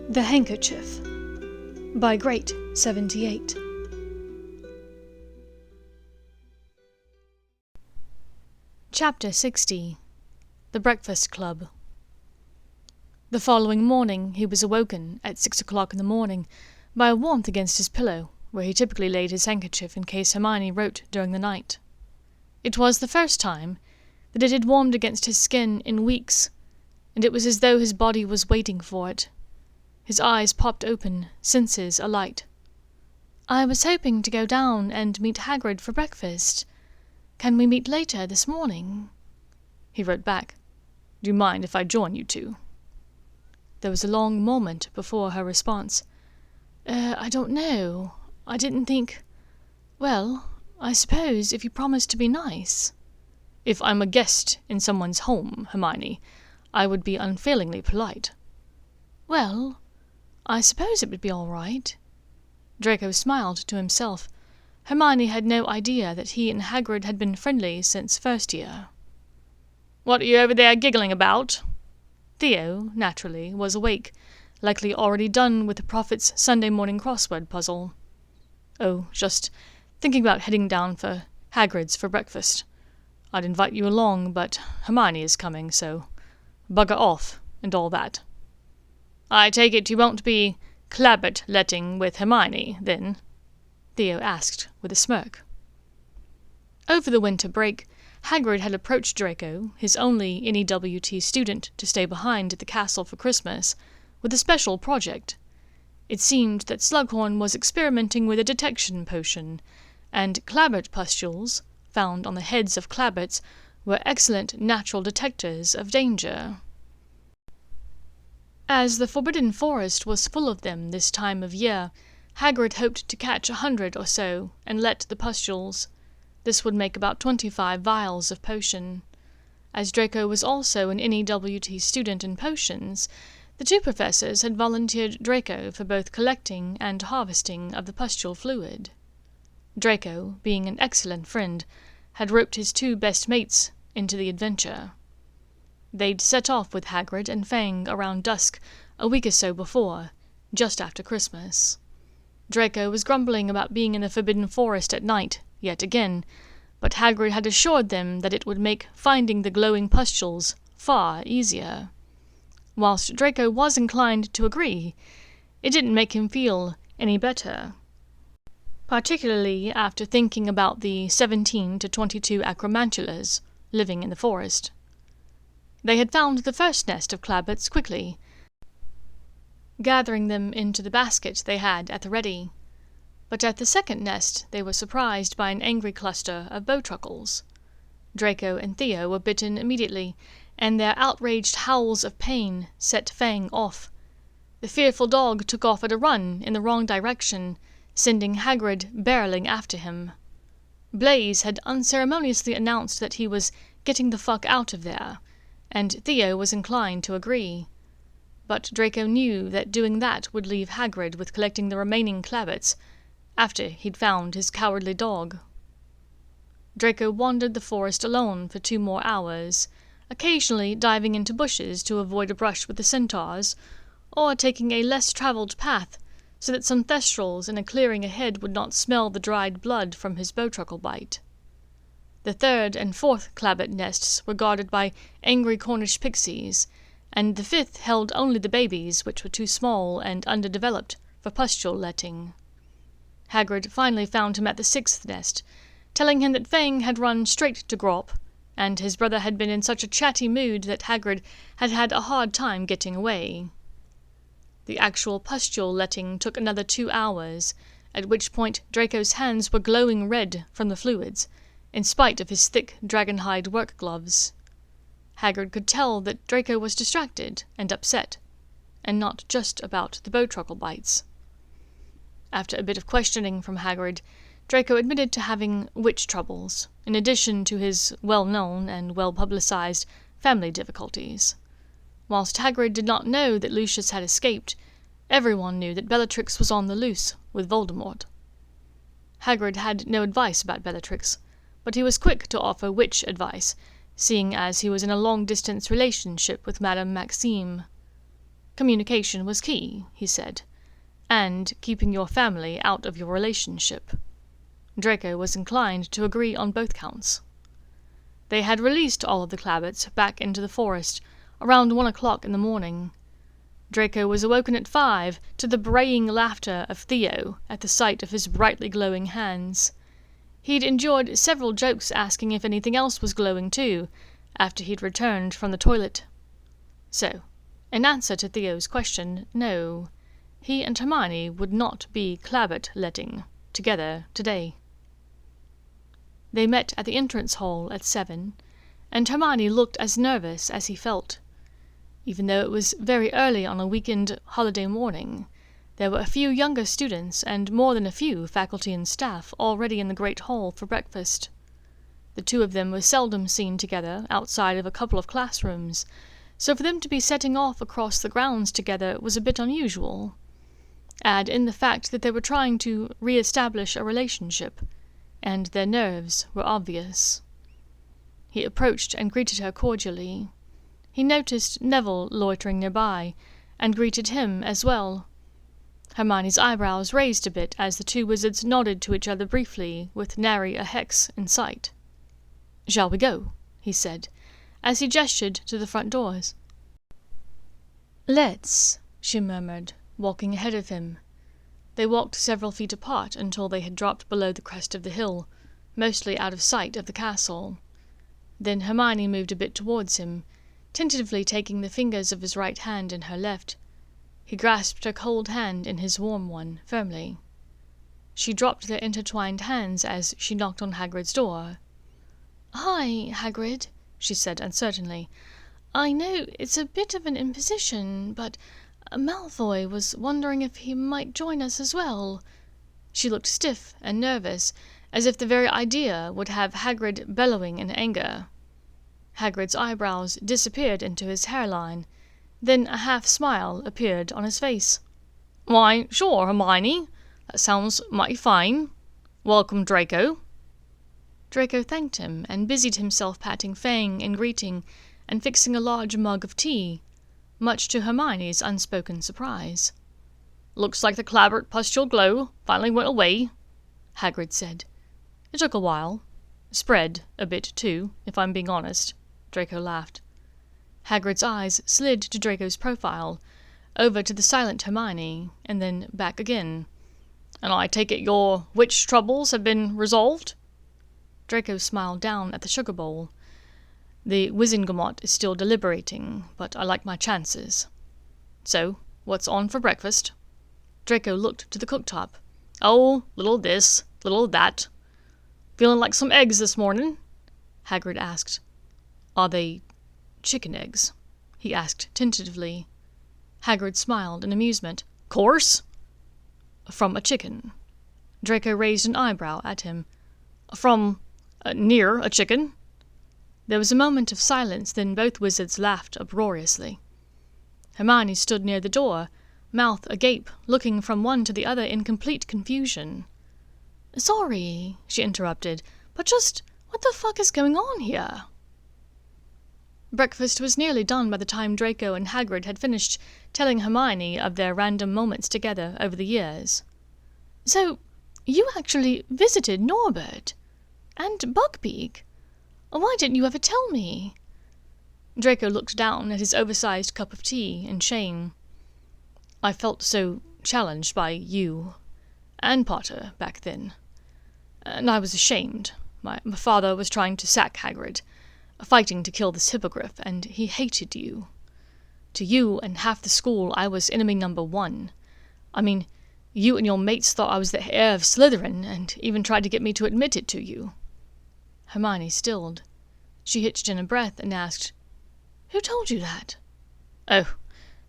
The Handkerchief by Great 78. Chapter 60. The Breakfast Club. The following morning he was awoken at 6 o'clock in the morning by a warmth against his pillow, where he typically laid his handkerchief in case Hermione wrote during the night. It was the first time that it had warmed against his skin in weeks, and it was as though his body was waiting for it. His eyes popped open, senses alight. "I was hoping to go down and meet Hagrid for breakfast. Can we meet later this morning?" He wrote back, "Do you mind if I join you two?" There was a long moment before her response. I don't know. I didn't think... Well, I suppose if you promise to be nice." "If I'm a guest in someone's home, Hermione, I would be unfailingly polite." "Well, I suppose it would be all right." Draco smiled to himself. Hermione had no idea that he and Hagrid had been friendly since first year. "What are you over there giggling about?" Theo, naturally, was awake, likely already done with the Prophet's Sunday morning crossword puzzle. "Oh, just thinking about heading down for Hagrid's for breakfast. I'd invite you along, but Hermione is coming, so bugger off and all that." "I take it you won't be clabbert-letting with Hermione, then?" Theo asked with a smirk. Over the winter break, Hagrid had approached Draco, his only NEWT student to stay behind at the castle for Christmas, with a special project. It seemed that Slughorn was experimenting with a detection potion, and clabbert pustules, found on the heads of clabberts, were excellent natural detectors of danger. As the Forbidden Forest was full of them this time of year, Hagrid hoped to catch 100 or so and let the pustules. This would make about 25 vials of potion. As Draco was also an NEWT student in potions, the two professors had volunteered Draco for both collecting and harvesting of the pustule fluid. Draco, being an excellent friend, had roped his two best mates into the adventure. They'd set off with Hagrid and Fang around dusk a week or so before, just after Christmas. Draco was grumbling about being in the Forbidden Forest at night, yet again, but Hagrid had assured them that it would make finding the glowing pustules far easier. Whilst Draco was inclined to agree, it didn't make him feel any better, particularly after thinking about the 17 to 22 acromantulas living in the forest. They had found the first nest of clabberts quickly, gathering them into the basket they had at the ready. But at the second nest they were surprised by an angry cluster of bowtruckles. Draco and Theo were bitten immediately, and their outraged howls of pain set Fang off. The fearful dog took off at a run in the wrong direction, sending Hagrid barreling after him. Blaise had unceremoniously announced that he was getting the fuck out of there, and Theo was inclined to agree. But Draco knew that doing that would leave Hagrid with collecting the remaining clabberts, after he'd found his cowardly dog. Draco wandered the forest alone for 2 more hours, occasionally diving into bushes to avoid a brush with the centaurs, or taking a less travelled path so that some thestrals in a clearing ahead would not smell the dried blood from his bowtruckle bite. The 3rd and 4th clabbert nests were guarded by angry Cornish pixies, and the 5th held only the babies, which were too small and underdeveloped for pustule-letting. Hagrid finally found him at the 6th nest, telling him that Fang had run straight to Grop, and his brother had been in such a chatty mood that Hagrid had had a hard time getting away. The actual pustule-letting took another 2 hours, at which point Draco's hands were glowing red from the fluids, in spite of his thick dragonhide work gloves. Hagrid could tell that Draco was distracted and upset, and not just about the bowtruckle bites. After a bit of questioning from Hagrid, Draco admitted to having witch troubles, in addition to his well-known and well-publicized family difficulties. Whilst Hagrid did not know that Lucius had escaped, everyone knew that Bellatrix was on the loose with Voldemort. Hagrid had no advice about Bellatrix, but he was quick to offer witch advice, seeing as he was in a long-distance relationship with Madame Maxime. Communication was key, he said, and keeping your family out of your relationship. Draco was inclined to agree on both counts. They had released all of the Clabbets back into the forest around 1 o'clock in the morning. Draco was awoken at 5 to the braying laughter of Theo at the sight of his brightly glowing hands. He'd enjoyed several jokes asking if anything else was glowing too, after he'd returned from the toilet. So, in answer to Theo's question, no, he and Hermione would not be Clabbet-letting together today. They met at the entrance hall at 7, and Hermione looked as nervous as he felt. Even though it was very early on a weekend holiday morning, there were a few younger students and more than a few faculty and staff already in the great hall for breakfast. The two of them were seldom seen together outside of a couple of classrooms, so for them to be setting off across the grounds together was a bit unusual. Add in the fact that they were trying to re-establish a relationship, and their nerves were obvious. He approached and greeted her cordially. He noticed Neville loitering nearby, and greeted him as well. Hermione's eyebrows raised a bit as the two wizards nodded to each other briefly, with nary a hex in sight. "Shall we go?" he said, as he gestured to the front doors. "Let's," she murmured, walking ahead of him. They walked several feet apart until they had dropped below the crest of the hill, mostly out of sight of the castle. Then Hermione moved a bit towards him, tentatively taking the fingers of his right hand in her left. He grasped her cold hand in his warm one, firmly. She dropped their intertwined hands as she knocked on Hagrid's door. "Hi, Hagrid," she said uncertainly. "I know it's a bit of an imposition, but Malfoy was wondering if he might join us as well." She looked stiff and nervous, as if the very idea would have Hagrid bellowing in anger. Hagrid's eyebrows disappeared into his hairline. Then a half-smile appeared on his face. "Why, sure, Hermione. That sounds mighty fine. Welcome, Draco." Draco thanked him and busied himself patting Fang in greeting and fixing a large mug of tea, much to Hermione's unspoken surprise. "Looks like the clabbert pustule glow finally went away," Hagrid said. "It took a while. Spread a bit, too, if I'm being honest," Draco laughed. Hagrid's eyes slid to Draco's profile, over to the silent Hermione, and then back again. "And I take it your witch troubles have been resolved?" Draco smiled down at the sugar bowl. "The Wizengamot is still deliberating, but I like my chances. So, what's on for breakfast?" Draco looked to the cooktop. "Oh, little this, little that. Feeling like some eggs this morning?" Hagrid asked. "Are they chicken eggs?" he asked tentatively. Hagrid smiled in amusement. "Course." "From a chicken?" Draco raised an eyebrow at him. "From near a chicken?" There was a moment of silence, then both wizards laughed uproariously. Hermione stood near the door, mouth agape, looking from one to the other in complete confusion. "Sorry," she interrupted, "but just what the fuck is going on here?" Breakfast was nearly done by the time Draco and Hagrid had finished telling Hermione of their random moments together over the years. "So, you actually visited Norbert? And Buckbeak? Why didn't you ever tell me?" Draco looked down at his oversized cup of tea in shame. "I felt so challenged by you and Potter back then. And I was ashamed. My father was trying to sack Hagrid, fighting to kill this hippogriff, and he hated you. To you and half the school, I was enemy number 1. I mean, you and your mates thought I was the heir of Slytherin, and even tried to get me to admit it to you." Hermione stilled. She hitched in a breath and asked, "Who told you that?" "Oh,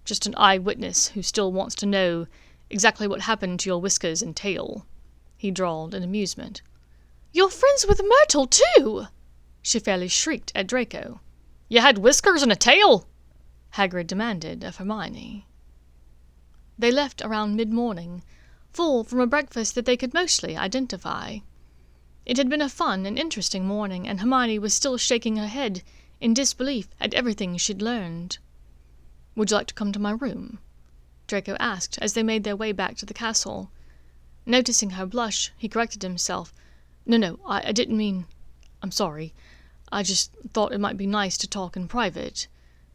just an eyewitness who still wants to know exactly what happened to your whiskers and tail," he drawled in amusement. "You're friends with Myrtle, too!" She fairly shrieked at Draco. "You had whiskers and a tail?" Hagrid demanded of Hermione. They left around mid-morning, full from a breakfast that they could mostly identify. It had been a fun and interesting morning, and Hermione was still shaking her head in disbelief at everything she'd learned. Would you like to come to my room?" Draco asked as they made their way back to the castle. Noticing her blush, he corrected himself. No, I didn't mean... I'm sorry. I just thought it might be nice to talk in private,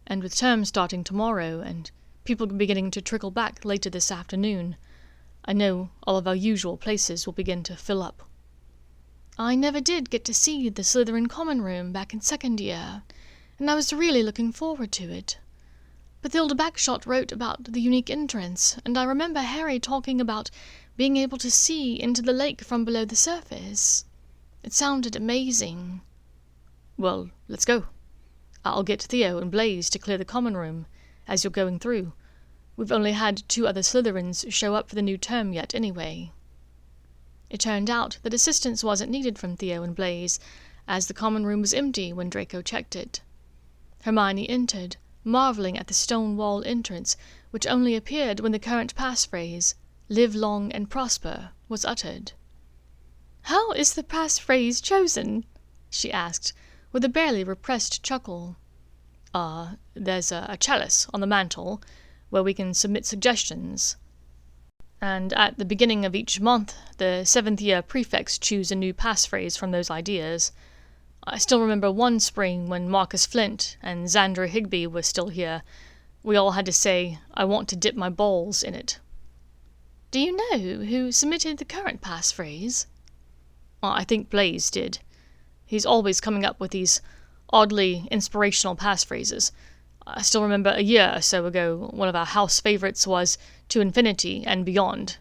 and with term starting tomorrow, and people beginning to trickle back later this afternoon, I know all of our usual places will begin to fill up. I never did get to see the Slytherin common room back in second year, and I was really looking forward to it. Bathilda Bagshot wrote about the unique entrance, and I remember Harry talking about being able to see into the lake from below the surface. It sounded amazing. Well, let's go. I'll get Theo and Blaise to clear the common room, as you're going through. We've only had 2 other Slytherins show up for the new term yet, anyway. It turned out that assistance wasn't needed from Theo and Blaise, as the common room was empty when Draco checked it. Hermione entered, marvelling at the stone wall entrance, which only appeared when the current passphrase, "Live long and prosper," was uttered. "How is the passphrase chosen?" she asked, with a barely repressed chuckle. There's a chalice on the mantel, where we can submit suggestions. And at the beginning of each month, the 7th-year prefects choose a new passphrase from those ideas. I still remember one spring when Marcus Flint and Xander Higby were still here. We all had to say, "I want to dip my balls in it." "Do you know who submitted the current passphrase?" "I think Blaise did. He's always coming up with these oddly inspirational passphrases. I still remember a year or so ago, one of our house favourites was "To Infinity and Beyond."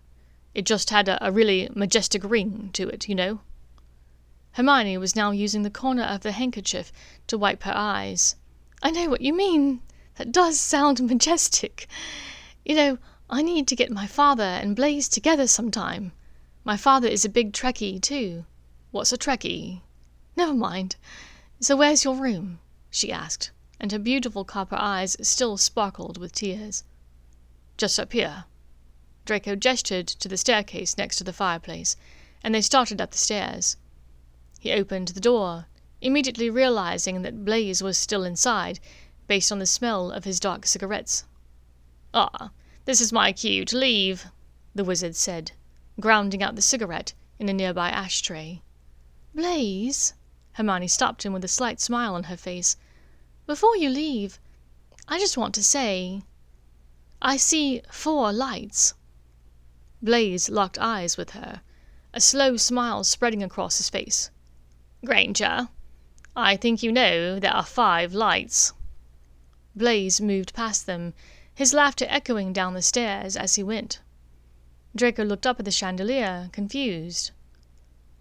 It just had a really majestic ring to it, you know. Hermione was now using the corner of the handkerchief to wipe her eyes. "I know what you mean. That does sound majestic. You know, I need to get my father and Blaise together sometime. My father is a big Trekkie, too." "What's a Trekkie?" "Never mind. So where's your room?" she asked, and her beautiful copper eyes still sparkled with tears. "Just up here." Draco gestured to the staircase next to the fireplace, and they started up the stairs. He opened the door, immediately realizing that Blaise was still inside, based on the smell of his dark cigarettes. This is my cue to leave," the wizard said, grounding out the cigarette in a nearby ashtray. "Blaise," Hermione stopped him with a slight smile on her face, "before you leave, I just want to say, I see 4 lights." Blaise locked eyes with her, a slow smile spreading across his face. "Granger, I think you know there are 5 lights." Blaise moved past them, his laughter echoing down the stairs as he went. Draco looked up at the chandelier, confused.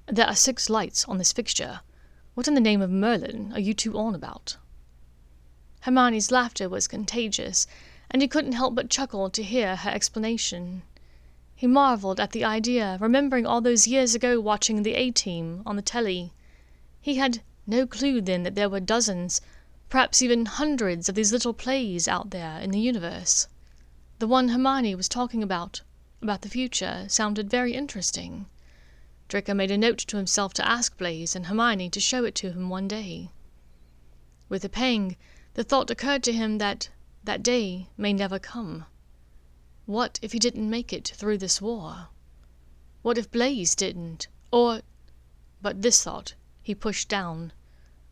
"There are 6 lights on this fixture. What in the name of Merlin are you 2 on about?" Hermione's laughter was contagious, and he couldn't help but chuckle to hear her explanation. He marvelled at the idea, remembering all those years ago watching the A-Team on the telly. He had no clue then that there were dozens, perhaps even hundreds of these little plays out there in the universe. The one Hermione was talking about the future, sounded very interesting. Draco made a note to himself to ask Blaise and Hermione to show it to him one day. With a pang, the thought occurred to him that day may never come. What if he didn't make it through this war? What if Blaise didn't? But this thought he pushed down,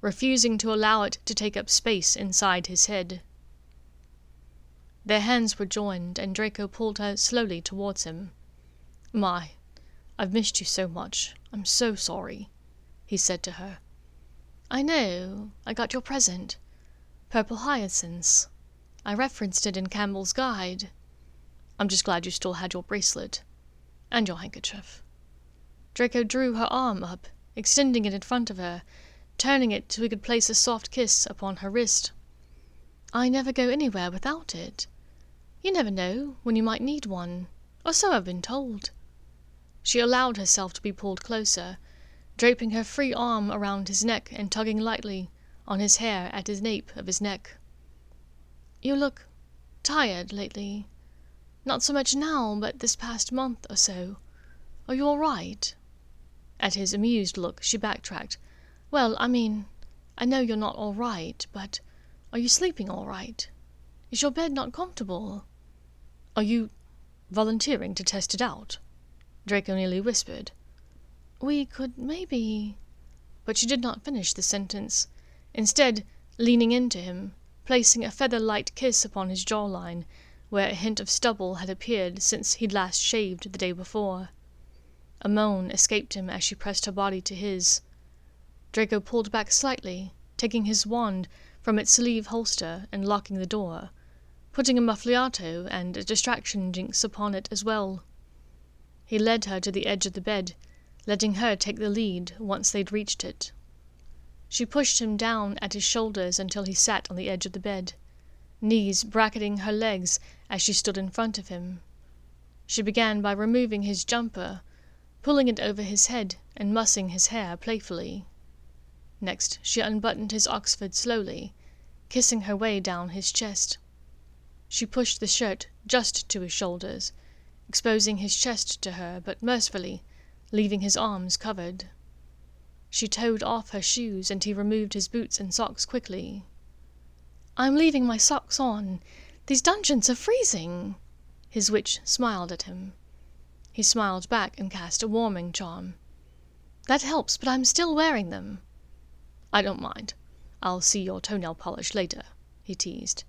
refusing to allow it to take up space inside his head. Their hands were joined, and Draco pulled her slowly towards him. "I've missed you so much. I'm so sorry," he said to her. "I know. I got your present. Purple hyacinths. I referenced it in Campbell's guide. I'm just glad you still had your bracelet. And your handkerchief." Draco drew her arm up, extending it in front of her, turning it so he could place a soft kiss upon her wrist. "I never go anywhere without it. You never know when you might need one, or so I've been told." She allowed herself to be pulled closer, draping her free arm around his neck and tugging lightly on his hair at the nape of his neck. "You look tired lately. Not so much now, but this past month or so. Are you all right?" At his amused look, she backtracked. "Well, I mean, I know you're not all right, but are you sleeping all right?" Is your bed not comfortable?" "Are you volunteering to test it out?" Draco nearly whispered. "We could maybe—" But she did not finish the sentence, instead leaning into him, placing a feather-light kiss upon his jawline, where a hint of stubble had appeared since he'd last shaved the day before. A moan escaped him as she pressed her body to his. Draco pulled back slightly, taking his wand from its sleeve holster and locking the door, putting a muffliato and a distraction jinx upon it as well. He led her to the edge of the bed, letting her take the lead once they'd reached it. She pushed him down at his shoulders until he sat on the edge of the bed, knees bracketing her legs as she stood in front of him. She began by removing his jumper, pulling it over his head and mussing his hair playfully. Next, she unbuttoned his Oxford slowly, kissing her way down his chest. She pushed the shirt just to his shoulders, exposing his chest to her, but mercifully leaving his arms covered. She towed off her shoes, and he removed his boots and socks quickly. "I'm leaving my socks on. These dungeons are freezing." His witch smiled at him. He smiled back and cast a warming charm. "That helps, but I'm still wearing them." "I don't mind. I'll see your toenail polish later," he teased.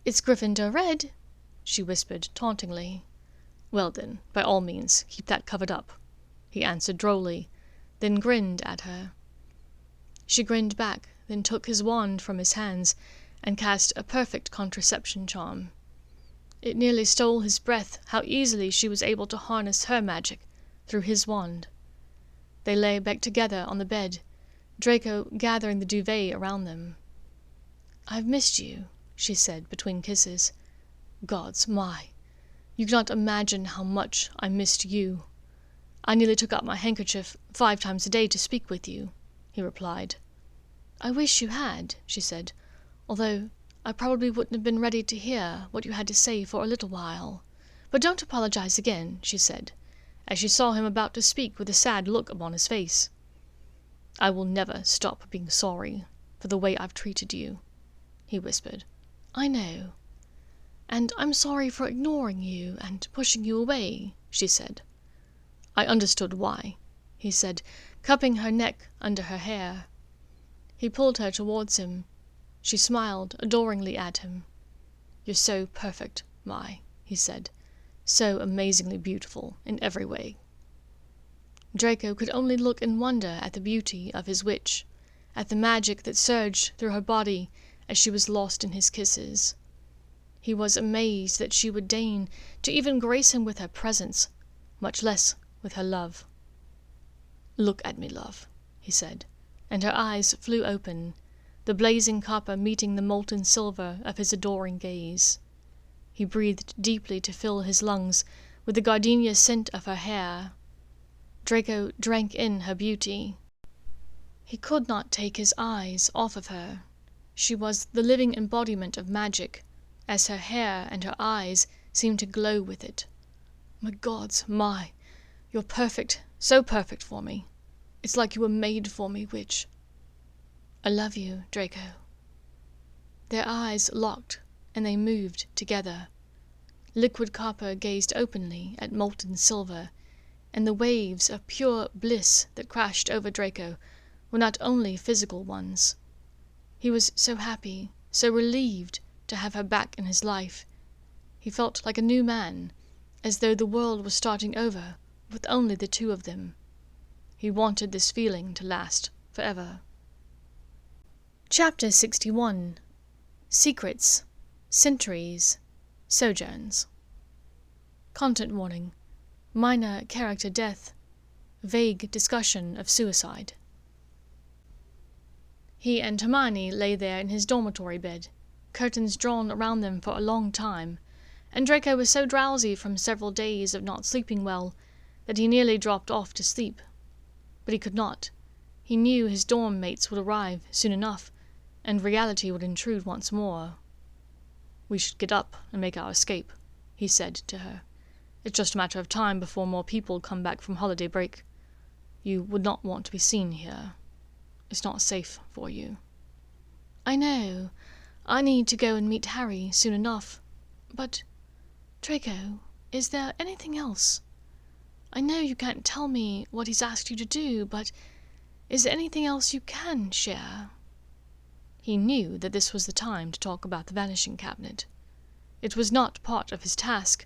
"It's Gryffindor red," she whispered tauntingly. "Well then, by all means, keep that covered up," he answered drolly, then grinned at her. She grinned back, then took his wand from his hands and cast a perfect contraception charm. It nearly stole his breath how easily she was able to harness her magic through his wand. They lay back together on the bed, Draco gathering the duvet around them. "I've missed you," she said between kisses. "Gods, you cannot imagine how much I missed you. I nearly took out my handkerchief 5 times a day to speak with you," he replied. "I wish you had," she said, "although I probably wouldn't have been ready to hear what you had to say for a little while. But don't apologize again," she said, as she saw him about to speak with a sad look upon his face. "I will never stop being sorry for the way I've treated you," he whispered. "I know. And I'm sorry for ignoring you and pushing you away," she said. "I understood why," he said, cupping her neck under her hair. He pulled her towards him. She smiled adoringly at him. "You're so perfect, he said. "So amazingly beautiful in every way." Draco could only look in wonder at the beauty of his witch, at the magic that surged through her body as she was lost in his kisses. He was amazed that she would deign to even grace him with her presence, much less with her love. "Look at me, love," he said, and her eyes flew open, the blazing copper meeting the molten silver of his adoring gaze. He breathed deeply to fill his lungs with the gardenia scent of her hair. Draco drank in her beauty. He could not take his eyes off of her. She was the living embodiment of magic, as her hair and her eyes seemed to glow with it. "My gods, you're perfect, so perfect for me. It's like you were made for me, witch." "I love you, Draco." Their eyes locked, and they moved together. Liquid copper gazed openly at molten silver, and the waves of pure bliss that crashed over Draco were not only physical ones. He was so happy, so relieved to have her back in his life. He felt like a new man, as though the world was starting over with only the two of them. He wanted this feeling to last forever. Chapter 61. Secrets, Sentries, Sojourns. Content warning. Minor character death. Vague discussion of suicide. He and Hermione lay there in his dormitory bed, curtains drawn around them for a long time, and Draco was so drowsy from several days of not sleeping well that he nearly dropped off to sleep. But he could not. He knew his dorm mates would arrive soon enough, and reality would intrude once more. "We should get up and make our escape," he said to her. "It's just a matter of time before more people come back from holiday break. You would not want to be seen here. It's not safe for you." "I know. I need to go and meet Harry soon enough. But, Draco, is there anything else? I know you can't tell me what he's asked you to do, but is there anything else you can share?" He knew that this was the time to talk about the vanishing cabinet. It was not part of his task,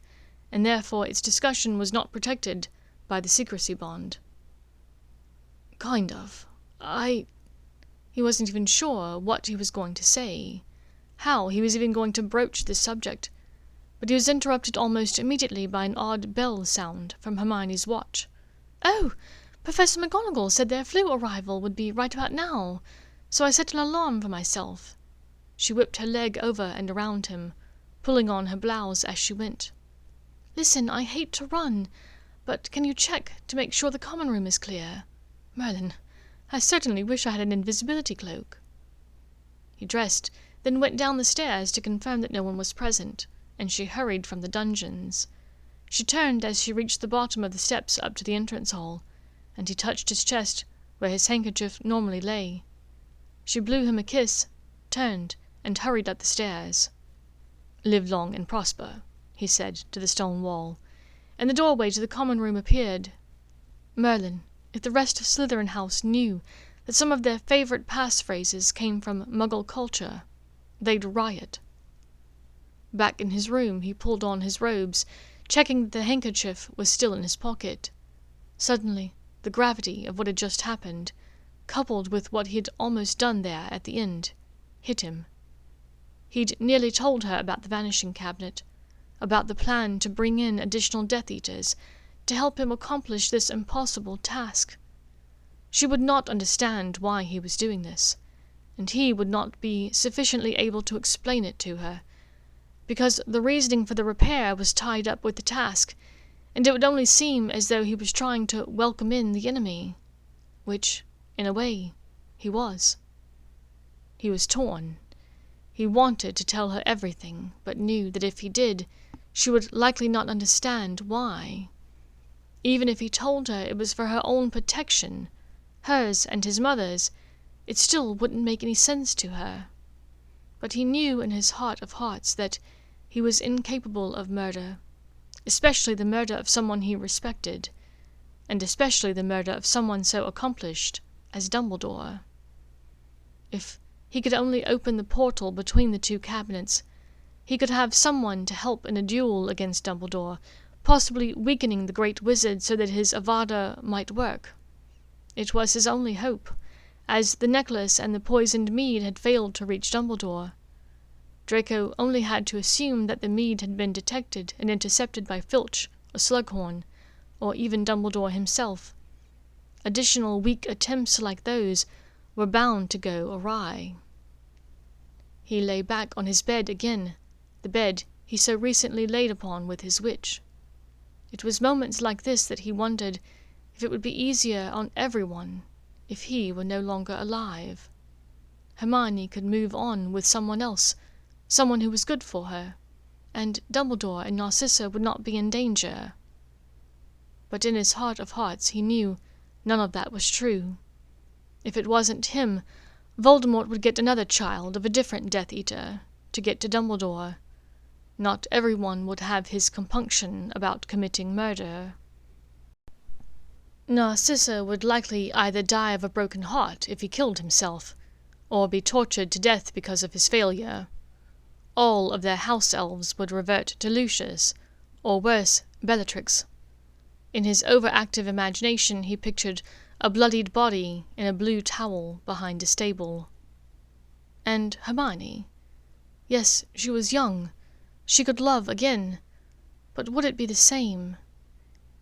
and therefore its discussion was not protected by the secrecy bond. "Kind of. He wasn't even sure what he was going to say, how he was even going to broach this subject, but he was interrupted almost immediately by an odd bell sound from Hermione's watch. "Oh, Professor McGonagall said their flu arrival would be right about now, so I set an alarm for myself." She whipped her leg over and around him, pulling on her blouse as she went. "Listen, I hate to run, but can you check to make sure the common room is clear? Merlin, I certainly wish I had an invisibility cloak." He dressed, then went down the stairs to confirm that no one was present, and she hurried from the dungeons. She turned as she reached the bottom of the steps up to the entrance hall, and he touched his chest where his handkerchief normally lay. She blew him a kiss, turned, and hurried up the stairs. "Live long and prosper," he said to the stone wall, and the doorway to the common room appeared. Merlin, if the rest of Slytherin House knew that some of their favorite passphrases came from Muggle culture, they'd riot. Back in his room, he pulled on his robes, checking that the handkerchief was still in his pocket. Suddenly, the gravity of what had just happened, coupled with what he had almost done there at the end, hit him. He'd nearly told her about the vanishing cabinet, about the plan to bring in additional Death Eaters to help him accomplish this impossible task. She would not understand why he was doing this, and he would not be sufficiently able to explain it to her, because the reasoning for the repair was tied up with the task, and it would only seem as though he was trying to welcome in the enemy, which, in a way, he was. He was torn. He wanted to tell her everything, but knew that if he did, she would likely not understand why. Even if he told her it was for her own protection, hers and his mother's, it still wouldn't make any sense to her. But he knew in his heart of hearts that he was incapable of murder, especially the murder of someone he respected, and especially the murder of someone so accomplished as Dumbledore. If he could only open the portal between the two cabinets, he could have someone to help in a duel against Dumbledore, possibly weakening the great wizard so that his Avada might work. It was his only hope, as the necklace and the poisoned mead had failed to reach Dumbledore. Draco only had to assume that the mead had been detected and intercepted by Filch or Slughorn, or even Dumbledore himself. Additional weak attempts like those were bound to go awry. He lay back on his bed again, the bed he so recently laid upon with his witch. It was moments like this that he wondered if it would be easier on everyone if he were no longer alive. Hermione could move on with someone else, someone who was good for her, and Dumbledore and Narcissa would not be in danger. But in his heart of hearts he knew none of that was true. If it wasn't him, Voldemort would get another child of a different Death Eater to get to Dumbledore. Not everyone would have his compunction about committing murder. Narcissa would likely either die of a broken heart if he killed himself, or be tortured to death because of his failure. All of their house elves would revert to Lucius, or worse, Bellatrix. In his overactive imagination he pictured a bloodied body in a blue towel behind a stable. And Hermione? Yes, she was young. She could love again. But would it be the same?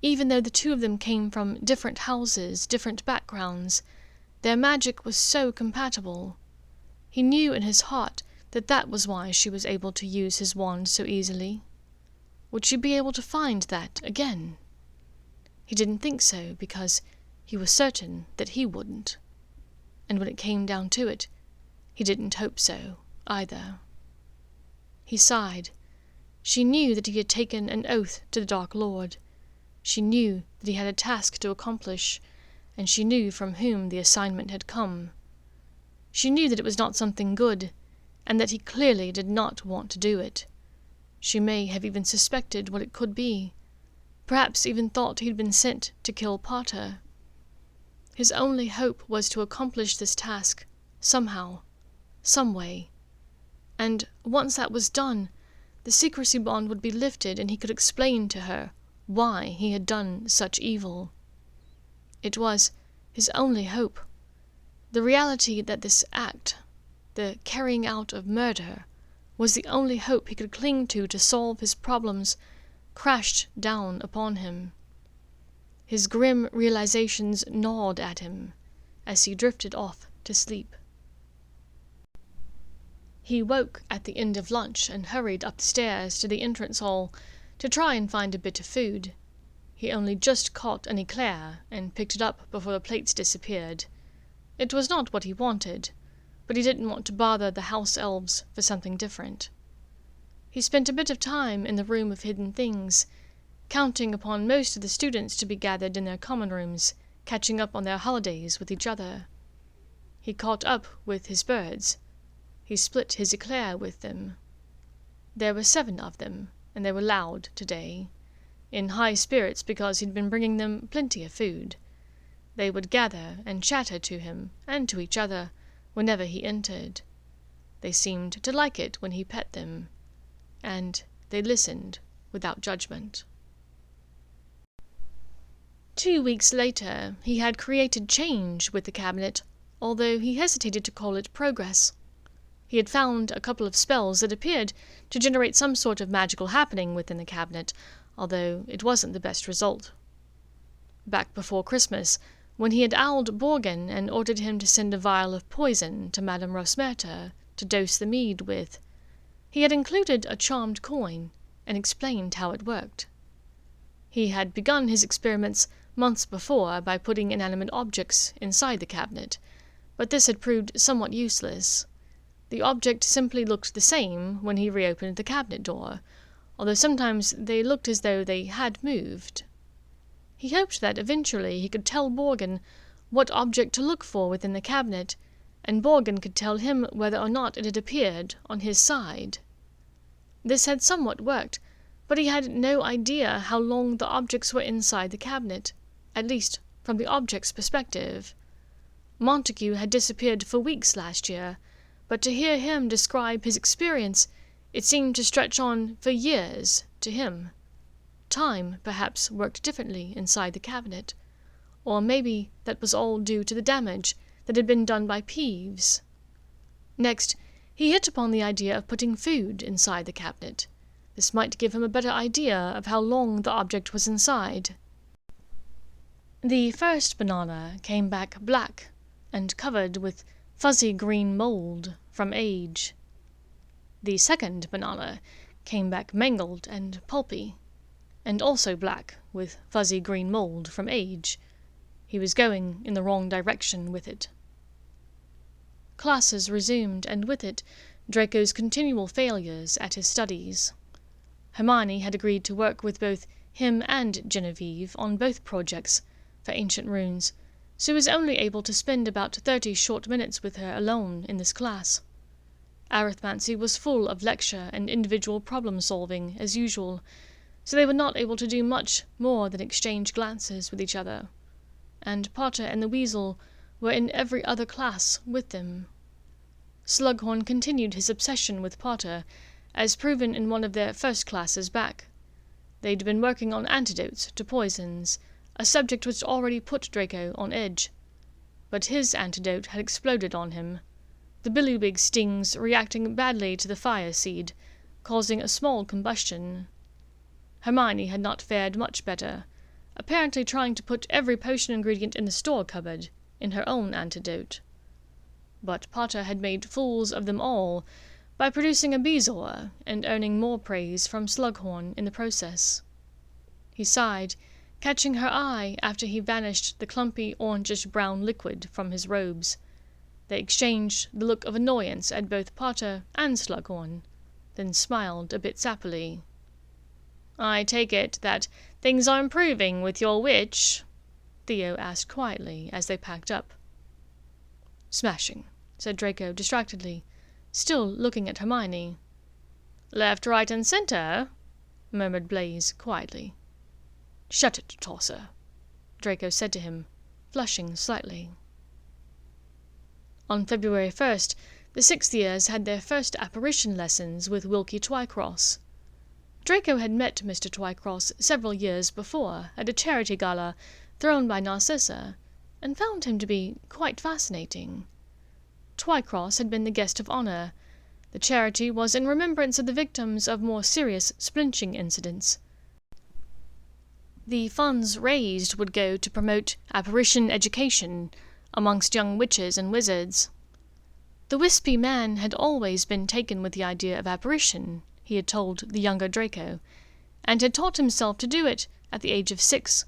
Even though the two of them came from different houses, different backgrounds, their magic was so compatible. He knew in his heart that that was why she was able to use his wand so easily. Would she be able to find that again? He didn't think so, because he was certain that he wouldn't. And when it came down to it, he didn't hope so, either. He sighed. She knew that he had taken an oath to the Dark Lord. She knew that he had a task to accomplish, and she knew from whom the assignment had come. She knew that it was not something good, and that he clearly did not want to do it. She may have even suspected what it could be, perhaps even thought he'd been sent to kill Potter. His only hope was to accomplish this task, somehow, some way. And once that was done, the secrecy bond would be lifted and he could explain to her why he had done such evil. It was his only hope. The reality that this act, the carrying out of murder, was the only hope he could cling to solve his problems, crashed down upon him. His grim realizations gnawed at him as he drifted off to sleep. He woke at the end of lunch and hurried up the stairs to the entrance hall to try and find a bit of food. He only just caught an eclair and picked it up before the plates disappeared. It was not what he wanted, but he didn't want to bother the house elves for something different. He spent a bit of time in the room of hidden things, counting upon most of the students to be gathered in their common rooms, catching up on their holidays with each other. He caught up with his birds. He split his eclair with them. There were 7 of them, and they were loud today, in high spirits because he'd been bringing them plenty of food. They would gather and chatter to him, and to each other, whenever he entered. They seemed to like it when he pet them, and they listened without judgment. 2 weeks later, he had created change with the cabinet, although he hesitated to call it progress. He had found a couple of spells that appeared to generate some sort of magical happening within the cabinet, although it wasn't the best result. Back before Christmas, when he had owled Borgin and ordered him to send a vial of poison to Madame Rosmerta to dose the mead with, he had included a charmed coin and explained how it worked. He had begun his experiments months before by putting inanimate objects inside the cabinet, but this had proved somewhat useless. The object simply looked the same when he reopened the cabinet door, although sometimes they looked as though they had moved. He hoped that eventually he could tell Borgin what object to look for within the cabinet, and Borgin could tell him whether or not it had appeared on his side. This had somewhat worked, but he had no idea how long the objects were inside the cabinet, at least from the object's perspective. Montague had disappeared for weeks last year, but to hear him describe his experience, it seemed to stretch on for years to him. Time, perhaps, worked differently inside the cabinet, or maybe that was all due to the damage that had been done by Peeves. Next, he hit upon the idea of putting food inside the cabinet. This might give him a better idea of how long the object was inside. The first banana came back black and covered with fuzzy green mold from age. The second banana came back mangled and pulpy, and also black with fuzzy green mold from age. He was going in the wrong direction with it. Classes resumed, and with it, Draco's continual failures at his studies. Hermione had agreed to work with both him and Genevieve on both projects for ancient runes, so he was only able to spend about 30 short minutes with her alone in this class. Arithmancy was full of lecture and individual problem-solving, as usual, so they were not able to do much more than exchange glances with each other, and Potter and the Weasel were in every other class with them. Slughorn continued his obsession with Potter, as proven in one of their first classes back. They'd been working on antidotes to poisons, a subject which already put Draco on edge. But his antidote had exploded on him, the billywig stings reacting badly to the fire seed, causing a small combustion. Hermione had not fared much better, apparently trying to put every potion ingredient in the store cupboard in her own antidote. But Potter had made fools of them all by producing a bezoar and earning more praise from Slughorn in the process. He sighed, catching her eye after he vanished the clumpy orangish-brown liquid from his robes. They exchanged the look of annoyance at both Potter and Slughorn, then smiled a bit sappily. "I take it that things are improving with your witch?" Theo asked quietly as they packed up. "Smashing," said Draco distractedly. still looking at Hermione. "Left, right, and centre?" murmured Blaise quietly. "Shut it, Tosser," Draco said to him, flushing slightly. On February 1st, the sixth years had their first apparition lessons with Wilkie Twycross. Draco had met Mr. Twycross several years before at a charity gala thrown by Narcissa, and found him to be quite fascinating. Twycross had been the guest of honour. The charity was in remembrance of the victims of more serious splinching incidents. The funds raised would go to promote apparition education amongst young witches and wizards. The wispy man had always been taken with the idea of apparition, he had told the younger Draco, and had taught himself to do it at the age of 6,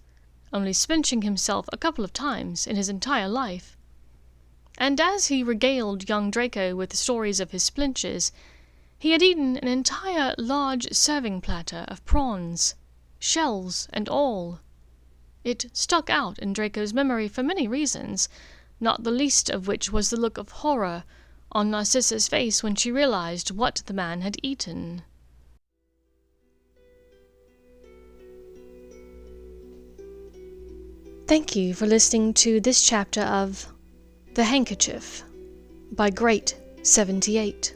only splinching himself a couple of times in his entire life. And as he regaled young Draco with the stories of his splinches, he had eaten an entire large serving platter of prawns, shells and all. It stuck out in Draco's memory for many reasons, not the least of which was the look of horror on Narcissa's face when she realized what the man had eaten. Thank you for listening to this chapter of The Handkerchief by Great 78.